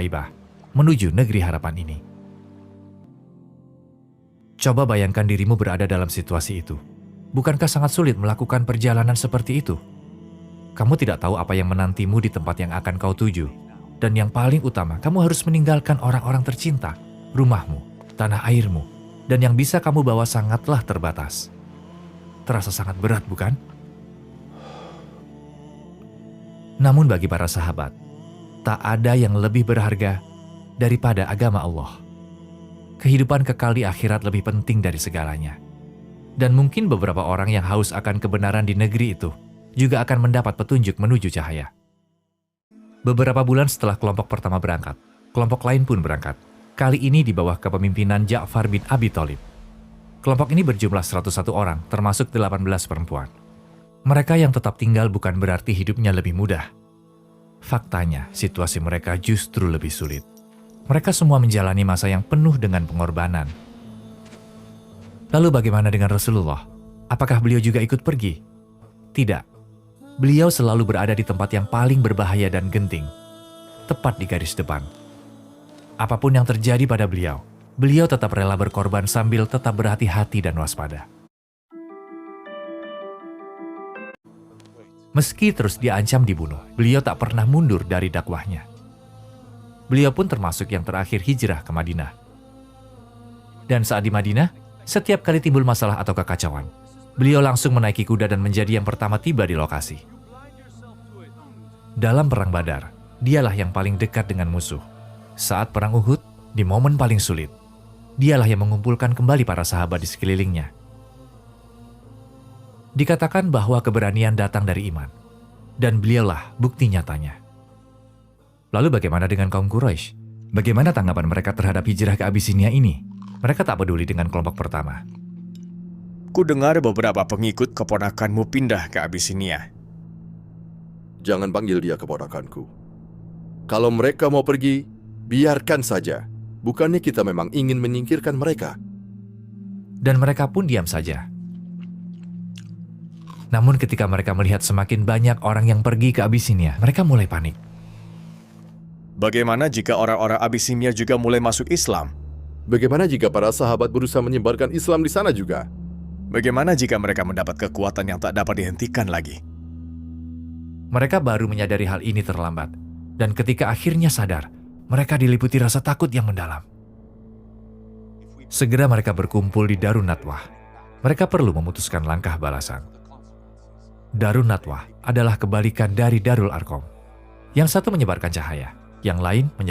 Shu'aibah menuju negeri harapan ini. Coba bayangkan dirimu berada dalam situasi itu. Bukankah sangat sulit melakukan perjalanan seperti itu? Kamu tidak tahu apa yang menantimu di tempat yang akan kau tuju. Dan yang paling utama, kamu harus meninggalkan orang-orang tercinta, rumahmu, tanah airmu, dan yang bisa kamu bawa sangatlah terbatas. Terasa sangat berat, bukan? Namun bagi para sahabat, tak ada yang lebih berharga daripada agama Allah. Kehidupan kekal di akhirat lebih penting dari segalanya. Dan mungkin beberapa orang yang haus akan kebenaran di negeri itu juga akan mendapat petunjuk menuju cahaya. Beberapa bulan setelah kelompok pertama berangkat, kelompok lain pun berangkat. Kali ini di bawah kepemimpinan Ja'far bin Abi Thalib. Kelompok ini berjumlah 101 orang, termasuk 18 perempuan. Mereka yang tetap tinggal bukan berarti hidupnya lebih mudah. Faktanya, situasi mereka justru lebih sulit. Mereka semua menjalani masa yang penuh dengan pengorbanan. Lalu bagaimana dengan Rasulullah? Apakah beliau juga ikut pergi? Tidak. Beliau selalu berada di tempat yang paling berbahaya dan genting, tepat di garis depan. Apapun yang terjadi pada beliau, beliau tetap rela berkorban sambil tetap berhati-hati dan waspada. Meski terus diancam dibunuh, beliau tak pernah mundur dari dakwahnya. Beliau pun termasuk yang terakhir hijrah ke Madinah. Dan saat di Madinah, setiap kali timbul masalah atau kekacauan, beliau langsung menaiki kuda dan menjadi yang pertama tiba di lokasi. Dalam perang Badar, dialah yang paling dekat dengan musuh. Saat perang Uhud, di momen paling sulit, dialah yang mengumpulkan kembali para sahabat di sekelilingnya. Dikatakan bahwa keberanian datang dari iman, dan beliaulah bukti nyatanya. Lalu bagaimana dengan kaum Quraisy? Bagaimana tanggapan mereka terhadap hijrah ke Abisinia ini? Mereka tak peduli dengan kelompok pertama. Ku dengar beberapa pengikut keponakanmu pindah ke Abisinia. Jangan panggil dia keponakanku. Kalau mereka mau pergi, biarkan saja. Bukannya kita memang ingin menyingkirkan mereka. Dan mereka pun diam saja. Namun ketika mereka melihat semakin banyak orang yang pergi ke Abisinia, mereka mulai panik. Bagaimana jika orang-orang Abisinia juga mulai masuk Islam? Bagaimana jika para sahabat berusaha menyebarkan Islam di sana juga? Bagaimana jika mereka mendapat kekuatan yang tak dapat dihentikan lagi? Mereka baru menyadari hal ini terlambat. Dan ketika akhirnya sadar, mereka diliputi rasa takut yang mendalam. Segera mereka berkumpul di Darun Nadwah. Mereka perlu memutuskan langkah balasan. Darun Nadwah adalah kebalikan dari Darul Arqam. Yang satu menyebarkan cahaya, yang lain menyebarkan